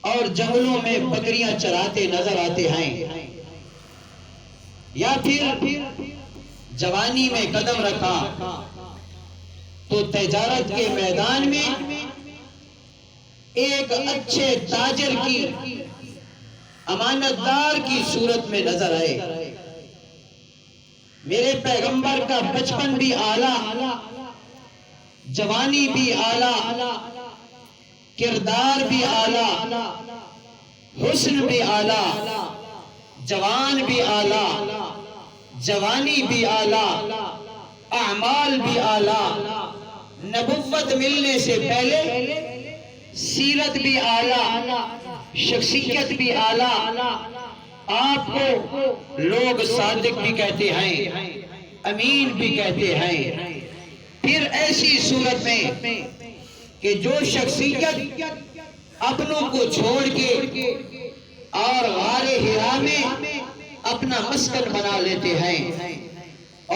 اور جنگلوں میں بکریاں چراتے نظر آتے ہیں، یا پھر جوانی میں قدم رکھا تو تجارت کے میدان میں ایک اچھے تاجر کی، امانت دار کی صورت میں نظر آئے۔ میرے پیغمبر کا بچپن بھی اعلیٰ، جوانی بھی اعلیٰ، کردار بھی اعلیٰ، حسن بھی اعلیٰ، جوان بھی اعلیٰ، جوانی بھی اعلیٰ، اعمال بھی اعلیٰ، نبوت ملنے سے پہلے سیرت بھی اعلیٰ، شخصیت بھی اعلیٰ، آپ کو لوگ صادق بھی کہتے ہیں، امین بھی کہتے ہیں۔ پھر ایسی صورت میں کہ جو شخصیت اپنوں کو چھوڑ کے اور غار حرا میں اپنا مسکن بنا لیتے ہیں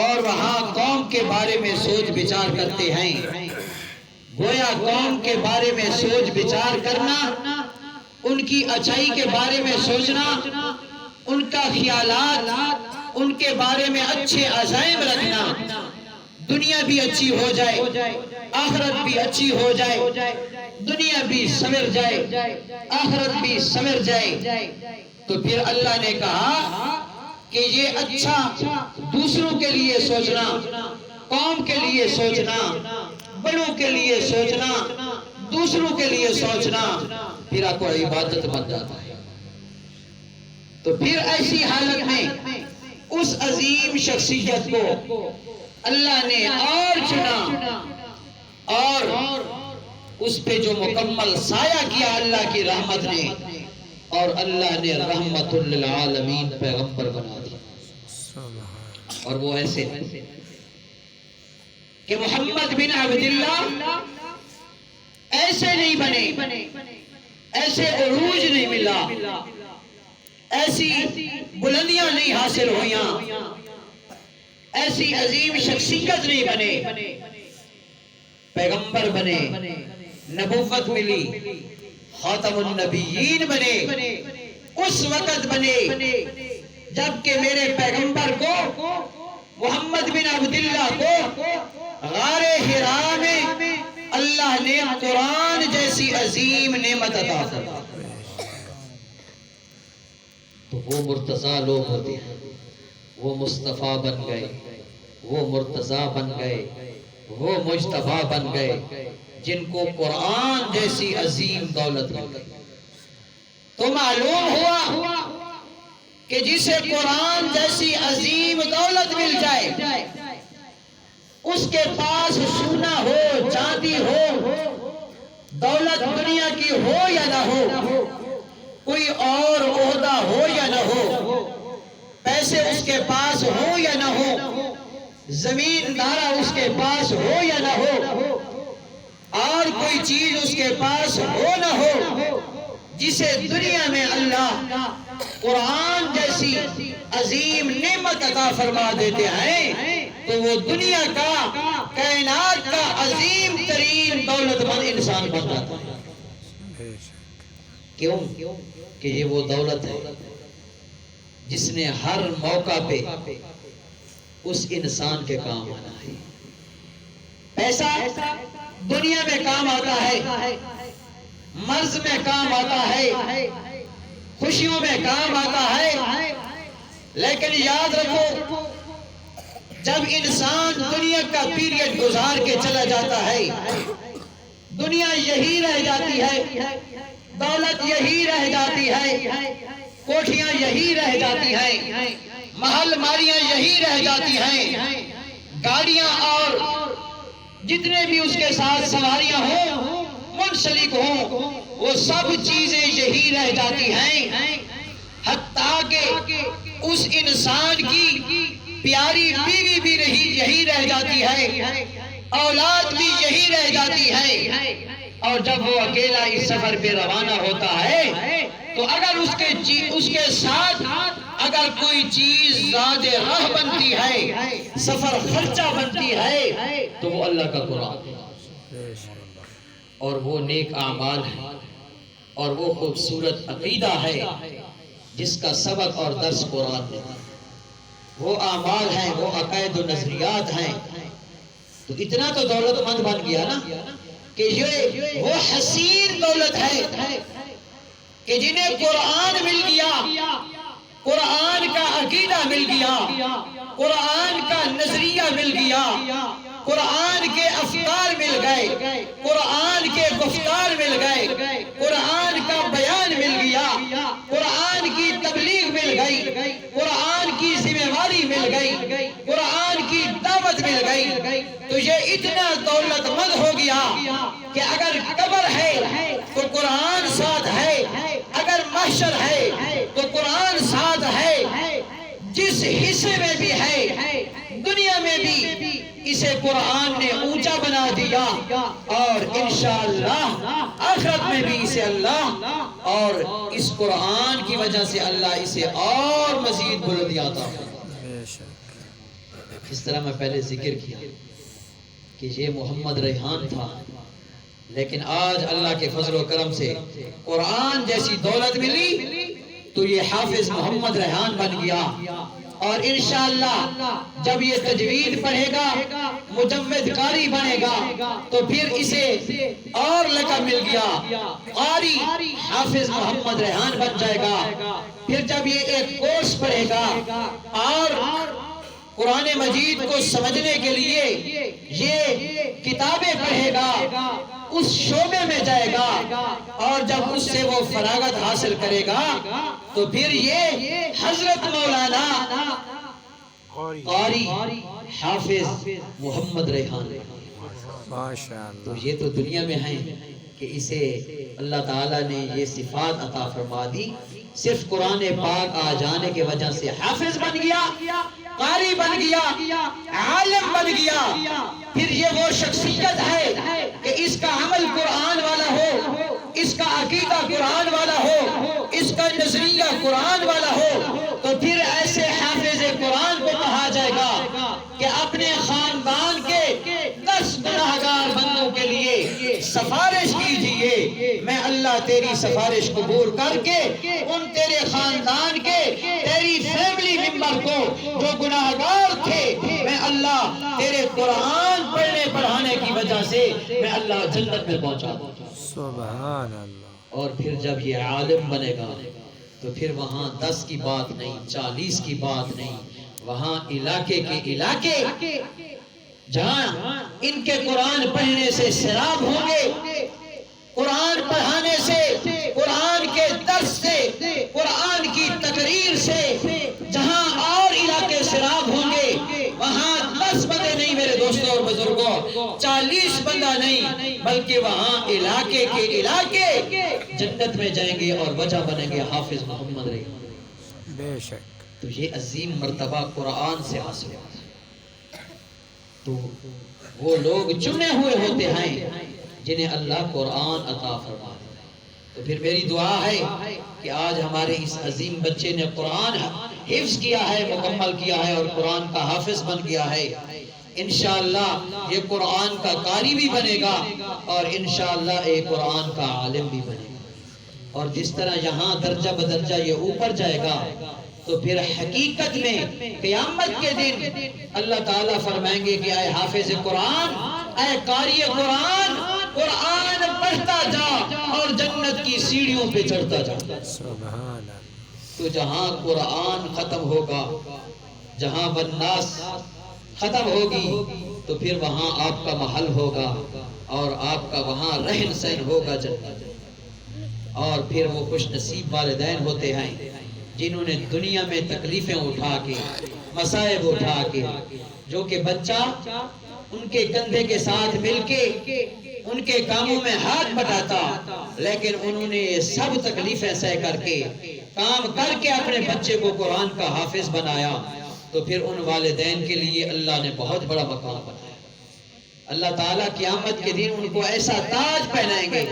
اور وہاں قوم کے بارے میں سوچ بچار کرتے ہیں، گویا قوم کے بارے میں سوچ بچار کرنا، ان کی اچھائی کے بارے میں سوچنا، ان کا خیالات، ان کے بارے میں اچھے عزائم رکھنا، دنیا بھی اچھی ہو جائے، آخرت بھی اچھی ہو جائے، دنیا بھی سنور جائے، آخرت بھی سنور جائے، تو پھر اللہ نے کہا کہ یہ اچھا دوسروں کے لیے سوچنا، قوم کے لیے سوچنا، بڑوں کے لیے سوچنا، دوسروں کے لیے سوچنا، پھر آپ کو عبادت بن جاتا ہے۔ تو پھر ایسی حالت میں اس عظیم شخصیت کو اللہ نے اور چنا اور اس پہ جو مکمل سایہ کیا اللہ کی رحمت نے، اور اللہ نے رحمت للعالمین پیغمبر بنا دیا۔ اور وہ ایسے کہ محمد بن عبداللہ ایسے نہیں بنے، ایسے عروج نہیں ملا، ایسی بلندیاں نہیں حاصل ہوئیاں، ایسی عظیم شخصیت نہیں بنے، پیغمبر بنے، نبوت ملی، خاتم النبیین بنے، اس وقت بنے جبکہ میرے پیغمبر کو، محمد بن عبداللہ کو غار حرا میں اللہ نے قرآن جیسی عظیم نعمت عطا فرمائی۔ تو وہ مرتضیٰ لوگ ہوتے ہیں، وہ مصطفیٰ بن گئے، وہ مرتضیٰ بن گئے، وہ مجتبیٰ بن گئے، جن کو قرآن جیسی عظیم دولت مل گئی۔ تو معلوم ہوا کہ جسے قرآن جیسی عظیم دولت مل جائے، اس کے پاس سونا ہو، چاندی ہو، دولت دنیا کی ہو یا نہ ہو، کوئی اور عہدہ ہو یا نہ ہو، پیسے اس کے پاس ہو یا نہ ہو، زمین دارا اس کے پاس ہو یا نہ ہو، اور کوئی چیز اس کے پاس ہو نہ ہو، جسے دنیا میں اللہ قرآن جیسی عظیم نعمت عطا فرما دیتے ہیں، تو وہ دنیا کا، کائنات کا عظیم ترین دولت مند انسان بن جاتا ہے۔ کیوں کہ یہ وہ دولت ہے جس نے ہر موقع پہ اس انسان کے کام آنا ہے۔ پیسہ دنیا میں کام آتا ہے، مرض میں کام آتا ہے، خوشیوں میں کام آتا ہے، لیکن یاد رکھو جب انسان دنیا کا پیریڈ گزار کے چلا جاتا ہے، دنیا یہی رہ جاتی ہے، دولت یہی رہ جاتی ہے، کوٹھیاں یہی رہ جاتی ہیں، محل ماریاں یہی رہ جاتی ہیں، گاڑیاں اور جتنے بھی اس کے ساتھ سواریاں ہوں، منسلک ہوں، وہ سب چیزیں یہی رہ جاتی ہیں، حتیٰ کہ اس انسان کی پیاری بیوی بھی یہی رہ جاتی ہے، اولاد بھی یہی رہ جاتی ہے، اور جب وہ اکیلا اس سفر پہ روانہ ہوتا ہے تو اگر اس کے ساتھ اگر کوئی چیز زاد راہ بنتی ہے، سفر خرچہ بنتی ہے، تو وہ اللہ کا قرآن ہے، اور وہ نیک اعمال ہیں، اور وہ خوبصورت عقیدہ ہے جس کا سبق اور درس قرآن میں ہے، وہ اعمال ہیں، وہ عقائد و نظریات ہیں. تو اتنا تو دولت مند بن گیا نا کہ یہ وہ حسین دولت ہے کہ جنہیں قرآن مل گیا، قرآن کا عقیدہ مل گیا، قرآن کا نظریہ مل گیا، قرآن کے افکار مل گئے، قرآن کے گفتار مل گئے، قرآن کا بیان مل گیا، قرآن کی تبلیغ مل گئی، قرآن کی ذمہ داری مل گئی، قرآن کی دعوت مل گئی. تو یہ اتنا دولت مند ہو گیا کہ اگر قبر ہے تو قرآن ساتھ ہے، اگر محشر ہے تو قرآن ساتھ ہے. جس حصے میں بھی ہے دنیا میں بھی اسے قرآن نے اونچا بنا دیا، اور انشاءاللہ آخرت میں بھی اسے اللہ، اور اس قرآن کی وجہ سے اللہ اسے اور مزید بلندی عطا فرمائے. اس طرح میں پہلے ذکر کیا کہ یہ محمد ریحان تھا، لیکن آج اللہ کے فضل و کرم سے قرآن جیسی دولت ملی تو یہ حافظ محمد ریحان بن گیا. اور انشاءاللہ جب یہ تجوید پڑھے گا، مجود قاری بنے گا، تو پھر اسے اور لقب مل گیا، قاری حافظ محمد ریحان بن جائے گا. پھر جب یہ ایک کورس پڑھے گا اور قرآن مجید کو سمجھنے کے لیے یہ کتابیں پڑھے گا، اس شعبے میں جائے گا، اور جب اس سے وہ فراغت حاصل کرے گا تو پھر یہ حضرت مولانا قاری حافظ محمد ریحان. تو یہ تو دنیا میں ہیں کہ اسے اللہ تعالیٰ نے یہ صفات عطا فرما دی. صرف قرآن پاک آ جانے کی وجہ سے حافظ بن گیا، قاری بن گیا، عالم بن گیا. پھر یہ وہ شخصیت ہے کہ اس کا عمل قرآن والا ہو، اس کا عقیدہ قرآن والا ہو، اس کا نظریہ قرآن والا ہو. تو پھر ایسے حافظ قرآن کو کہا جائے گا کہ اپنے خاندان کے 10 گناہگار بندوں کے لیے سفارش کیجئے، میں اللہ تیری سفارش قبول کر کے ان تیرے خاندان کے، تیری فیملی ممبر کو جو گناہگار تھے، میں اللہ تیرے قرآن پڑھنے پڑھانے کی وجہ سے میں اللہ جنت میں پہنچا دوں. سبحان اللہ. اور پھر جب یہ عالم بنے گا تو پھر وہاں 10 کی بات نہیں، 40 کی بات نہیں، وہاں علاقے کے علاقے جہاں ان کے قرآن پڑھنے سے سیراب ہوں گے، قرآن پڑھانے سے، قرآن کے درس سے، قرآن کی تقریر سے جہاں اور علاقے سیراب ہوں گے، وہاں 10 بندے نہیں میرے دوستوں اور بزرگوں، 40 بندہ نہیں، بلکہ وہاں علاقے کے علاقے جنت میں جائیں گے اور وجہ بنیں گے حافظ محمد ریحان. بے شک. تو یہ عظیم مرتبہ قرآن سے حاصل ہے. تو وہ لوگ چنے ہوئے ہوتے ہیں جنہیں اللہ قرآن عطا فرما. تو پھر میری دعا ہے کہ آج ہمارے اس عظیم بچے نے قرآن حفظ کیا ہے، مکمل کیا ہے اور قرآن کا حافظ بن گیا ہے. انشاءاللہ یہ قرآن کا قاری بھی بنے گا اور انشاءاللہ ایک قرآن کا عالم بھی بنے گا. اور جس طرح یہاں درجہ بدرجہ یہ اوپر جائے گا تو پھر حقیقت میں قیامت کے دن اللہ تعالیٰ فرمائیں گے کہ اے حافظ قرآن، اے قاری قرآن، قرآن پڑھتا جا اور جنت کی سیڑھیوں پہ چڑھتا جا. سبحان اللہ. تو جہاں قرآن ختم ہوگا، جہاں والناس ختم ہوگی، تو پھر وہاں آپ کا محل ہوگا اور آپ کا وہاں رہن سہن ہوگا جنت. اور پھر وہ خوش نصیب والدین ہوتے ہیں جنہوں نے دنیا میں تکلیفیں اٹھا کے، مصائب اٹھا کے، جو کہ بچہ ان کے کندھے کے ساتھ مل کے ان کے کاموں میں ہاتھ بٹاتا، لیکن انہوں نے یہ سب تکلیفیں سہ کر کے کام کر کے اپنے بچے کو قرآن کا حافظ بنایا. تو پھر ان والدین کے لیے اللہ نے بہت بڑا مقام بنایا. اللہ تعالیٰ قیامت کے دن ان کو ایسا تاج پہنائیں گے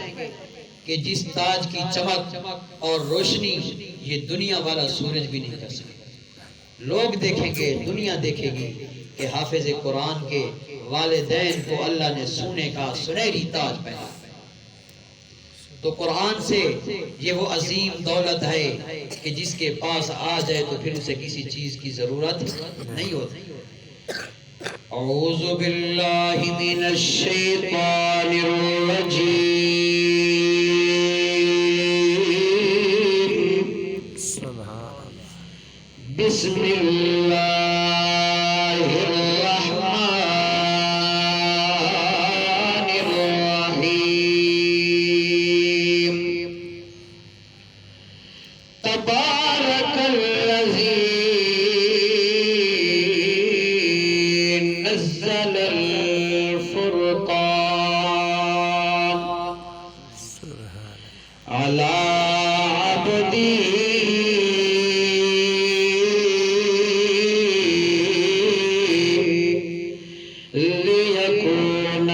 کہ جس تاج کی چمک اور روشنی یہ دنیا والا سورج بھی نہیں کر سکے. لوگ دیکھیں گے، دنیا دیکھے گی کہ حافظ قرآن کے والدین کو اللہ نے سونے کا سنہری تاج پہنا. تو قرآن سے یہ وہ عظیم دولت ہے کہ جس کے پاس آ جائے تو پھر اسے کسی چیز کی ضرورت نہیں ہوتی. اعوذ باللہ من الشیطان الرجیم. سبحان اللہ. بسم اللہ الرحمن الرحیم. تبارک الذی نزل الفرقان علی عبدہ لیکون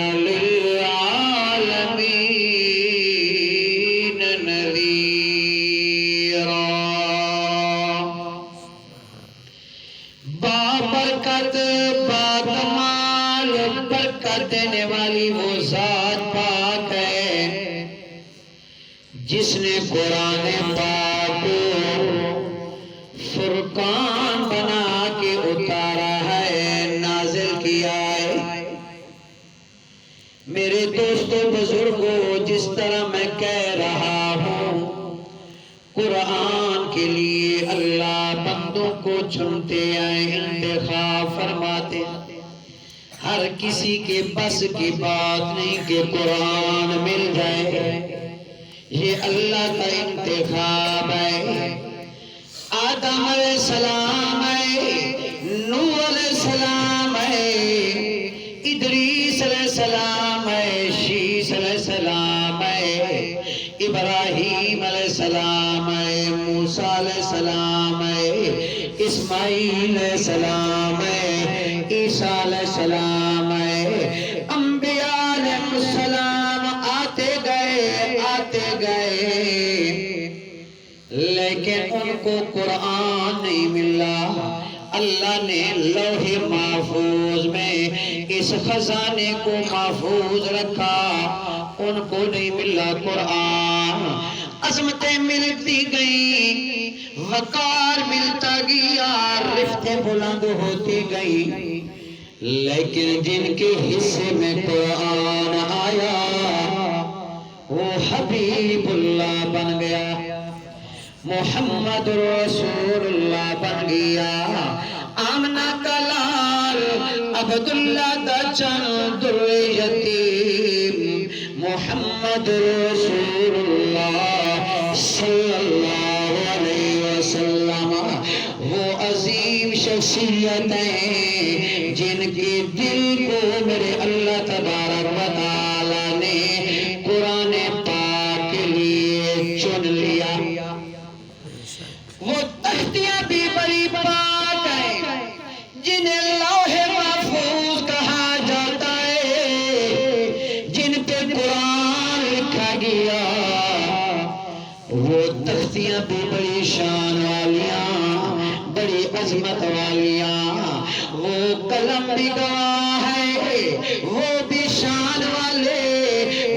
للعالمین نذیرا. بابرکت باکمال برکت دینے والی وہ ذات پاک ہے جس نے قرآن پاک کو فرقان بنا کے اتارا ہے، نازل کیا ہے. میرے دوستو بزرگوں، جس طرح میں کہہ رہا ہوں، قرآن کے لیے اللہ بندوں کو چنتے ہیں، انتخاب فرماتے ہیں. ہر کسی کے بس کی بات نہیں کہ قرآن مل جائے، یہ اللہ کا انتخاب ہے. آدم علیہ السلام ہے، نوح علیہ السلام ہے، ادریس علیہ السلام ہے، شیس علیہ السلام ہے، ابراہیم علیہ السلام ہے، موسیٰ علیہ السلام ہے، اسماعیل علیہ السلام ہے، عیسیٰ علیہ السلام ہے. انبیاء علیہ السلام آتے گئے لیکن ان کو قرآن نہیں ملا. اللہ نے لوح محفوظ میں اس خزانے کو محفوظ رکھا، ان کو نہیں ملا قرآن. عظمتیں ملتی گئیں، وقار ملتا گیا، رفتیں بلند ہوتی گئیں، لیکن جن کے حصے میں قرآن آیا وہ حبیب اللہ بن گیا، محمد رسول اللہ بن گیا. آمنہ کا لال عبداللہ دا چند یتیم، محمد رسول اللہ صلی اللہ علیہ وسلم. وہ عظیم شخصیتیں جن کے دل کو میرے اللہ تبارک و تعالی نے قرآن پاک کے لیے چن لیا. وہ تختیاں بھی بڑی پاک ہیں جنہیں لوح محفوظ کہا جاتا ہے، جن پہ قرآن لکھا گیا. وہ تختیاں بھی بڑی شان والیاں، بڑی عظمت والیاں. وہ قلم بھی گواہ ہے، وہ بھی شان والے.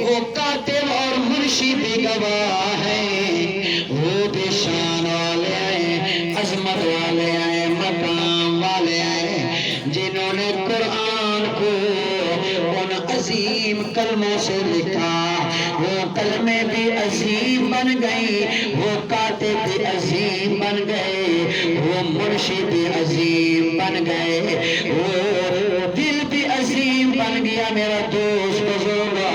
وہ کاتب اور منشی بھی گواہ ہیں، وہ بھی شان والے ہیں، عظمت والے ہیں، مقام والے ہیں، جنہوں نے قرآن کو ان عظیم کلموں سے لکھا. وہ کلمیں بھی عظیم بن گئی، وہ کاتب بھی عظیم بن گئے، وہ منشی بھی عظیم بن گئے، وہ دل بھی عظیم بن گیا. میرا دوست بزرگا،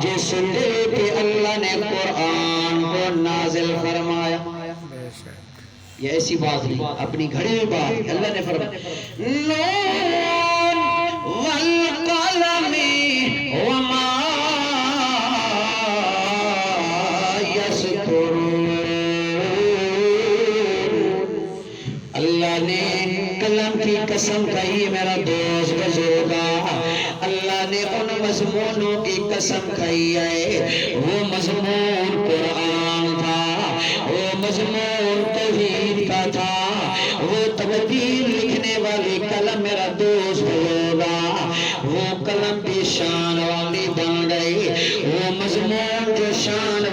جس دل پہ اللہ نے قرآن کو نازل فرمایا، یہ ایسی بات نہیں، اپنی گھڑی میں بات اللہ نے فرمایا. نون والقلم وما اللہ نے قلم کی قسم کہی میرا دوست بزرگا. اللہ نے ان مضمونوں کی قسم کہی ہے، وہ مضمون قرآن تھا، وہ مضمون توحید کا تھا. وہ تقدیر لکھنے والی قلم میرا دوست بزرگا، وہ قلم بھی شان والی بن گئی. وہ مضمون جو شان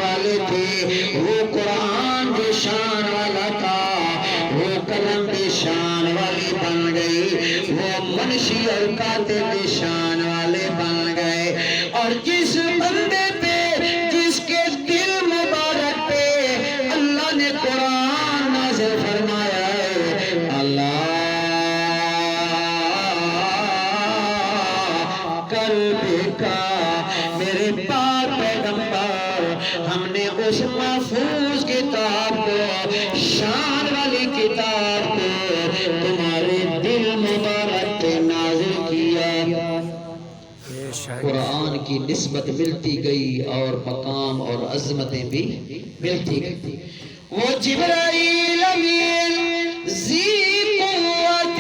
محفوظ کتاب کو، شان والی کتاب کو تمہارے دل مبارک پہ نازل کیا۔ بے شک قرآن کی نسبت ملتی گئی اور مقام اور عظمتیں بھی ملتی گئی۔ وہ جبرائیل امین ذی قوت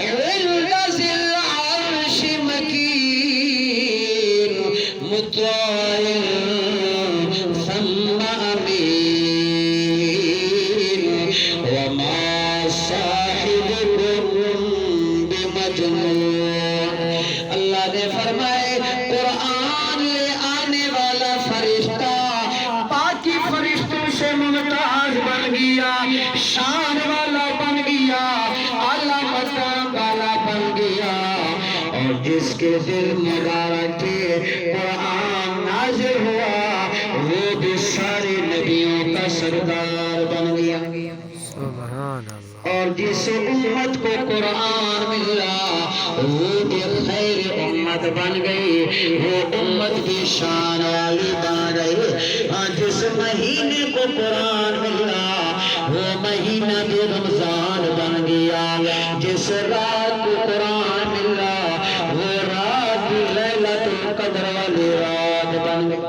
عند ذی العرش مکین مطاع ثم امین وما صاحبکم بمجنون۔ اللہ نے فرمائے قرآن لے آنے والا فرشتہ باقی فرشتوں سے ممتاز بن گیا، شان والا بن گیا، اعلیٰ مقام والا بن گیا، اور جس کے دل مبارک پہ قرآن نازل ہوا وہ بھی سارے نبیوں کا سردار بن گیا۔ سبحان اللہ اور جس امت کو قرآن ملا وہ بھی خیر امت بن گئی، وہ امت بھی شان والی بن گئی۔ ہاں جس مہینے کو قرآن ملا وہ مہینہ بھی رمضان بن گیا، جس رات کو قرآن ملا وہ رات بھی لیلۃ القدر والی رات بن گئی۔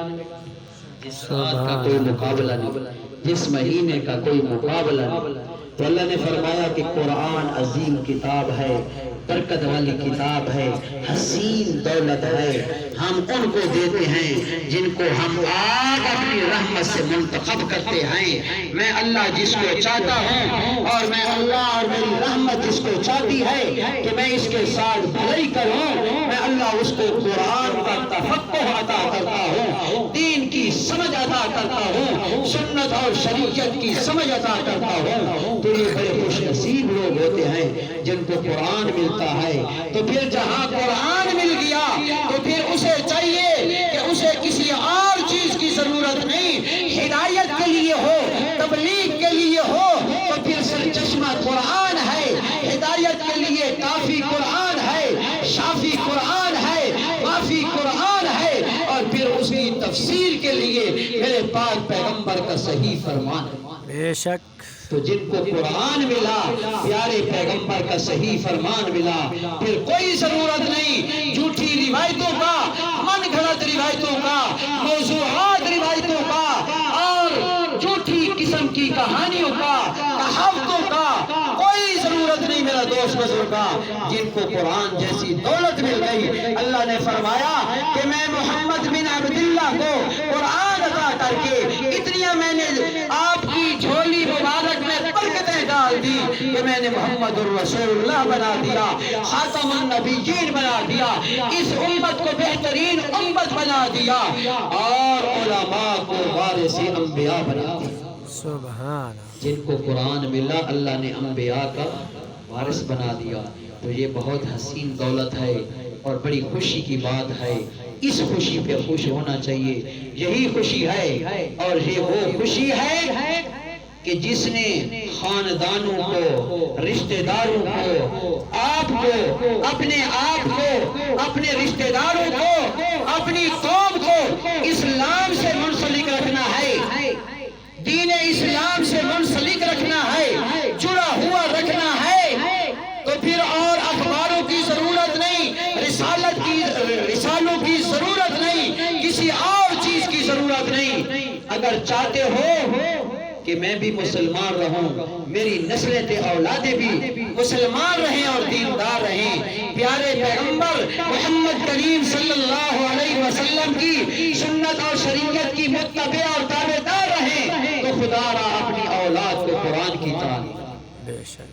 جس رات کا کوئی مقابلہ نہیں، جس مہینے کا کوئی مقابلہ نہیں۔ تو اللہ نے فرمایا کہ قرآن عظیم کتاب ہے، برکت والی کتاب ہے، حسین دولت ہے، ہم ان کو دیتے ہیں جن کو ہم آگ اپنی رحمت سے منتخب کرتے ہیں۔ میں اللہ جس کو چاہتا ہوں اور میں اللہ اور میری رحمت جس کو چاہتی ہے کہ میں اس کے ساتھ بھلائی کروں، میں اللہ اس کو قرآن کا تفقہ عطا کرتا ہوں، دین کی سمجھ عطا کرتا ہوں، سنت اور شریعت کی سمجھ عطا کرتا ہوں۔ تو یہ بڑے خوش نصیب لوگ ہوتے ہیں جن کو قرآن ملتا ہے۔ تو پھر جہاں قرآن مل گیا تو پھر اسے چاہیے کہ اسے کسی اور چیز کی ضرورت نہیں، ہدایت کے لیے ہو، تبلیغ کے لیے ہو تو پھر سرچشمہ قرآن ہے، ہدایت کے لیے کافی قرآن ہے، شافی قرآن ہے، معافی قرآن ہے، اور پھر اس کی تفسیر کے لیے میرے پاک پیغمبر کا صحیح فرمان ہے۔ بے شک تو جن کو قرآن ملا، پیارے پیغمبر کا صحیح فرمان ملا، پھر کوئی ضرورت نہیں جھوٹی روایتوں کا، من گھڑت روایتوں کا، موضوعات روایتوں کا اور جھوٹی قسم کی کہانیوں کا، کہاوتوں کا کوئی ضرورت نہیں میرا دوست بزرگا۔ جن کو قرآن جیسی دولت مل گئی، اللہ نے فرمایا کہ میں محمد بن عبداللہ کو قرآن عطا کر کے اتنی میں نے آپ کی جھولی مبارک میں برکتیں ڈال دی کہ میں نے محمد الرسول اللہ بنا دیا، خاتم النبیین بنا دیا، اس امت کو بہترین امت بنا دیا، اور علماء کو وارث انبیاء بنا دیا۔ سبحان جن کو قرآن ملا اللہ نے انبیاء کا وارث بنا دیا۔ تو یہ بہت حسین دولت ہے اور بڑی خوشی کی بات ہے، اس خوشی پہ خوش ہونا چاہیے۔ یہی خوشی ہے اور یہ وہ خوشی ہے کہ جس نے خاندانوں کو، رشتہ داروں کو، آپ کو، اپنے آپ کو، اپنے رشتہ داروں کو، اپنی قوم کو اسلام سے منسلک رکھنا ہے، دین اسلام سے منسلک رکھنا ہے، جڑا ہوا رکھنا ہے، تو پھر اور اخباروں کی ضرورت نہیں، رسالوں کی ضرورت نہیں، کسی اور چیز کی ضرورت نہیں۔ اگر چاہتے ہو کہ میں بھی مسلمان رہوں، میری نسلیں تے اولادیں بھی مسلمان رہیں اور دیندار رہیں، پیارے پیغمبر محمد کریم صلی اللہ علیہ وسلم کی سنت اور شریعت کی متبع اور تابعدار رہیں، تو خدا را اپنی اولاد کو قرآن کی تعلیم۔ بے شک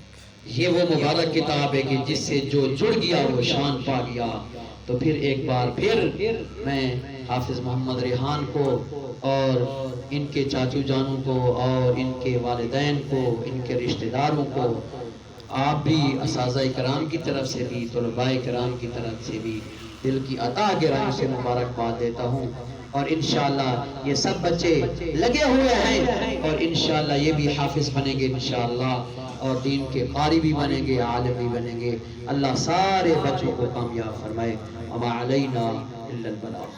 یہ وہ مبارک کتاب ہے کہ جس سے جو جڑ گیا وہ شان پا گیا۔ تو پھر ایک بار پھر میں حافظ محمد ریحان کو اور ان کے چاچو جانوں کو اور ان کے والدین کو، ان کے رشتہ داروں کو، آپ بھی اساتذہ کرام کی طرف سے بھی، طلباء کرام کی طرف سے بھی دل کی عطا گرامی سے مبارکباد دیتا ہوں۔ اور انشاءاللہ یہ سب بچے لگے ہوئے ہیں اور انشاءاللہ یہ بھی حافظ بنیں گے انشاءاللہ، اور دین کے قاری بھی بنیں گے، عالم بھی بنیں گے۔ اللہ سارے بچوں کو کامیاب فرمائے۔ وما علینا الا البلاغ۔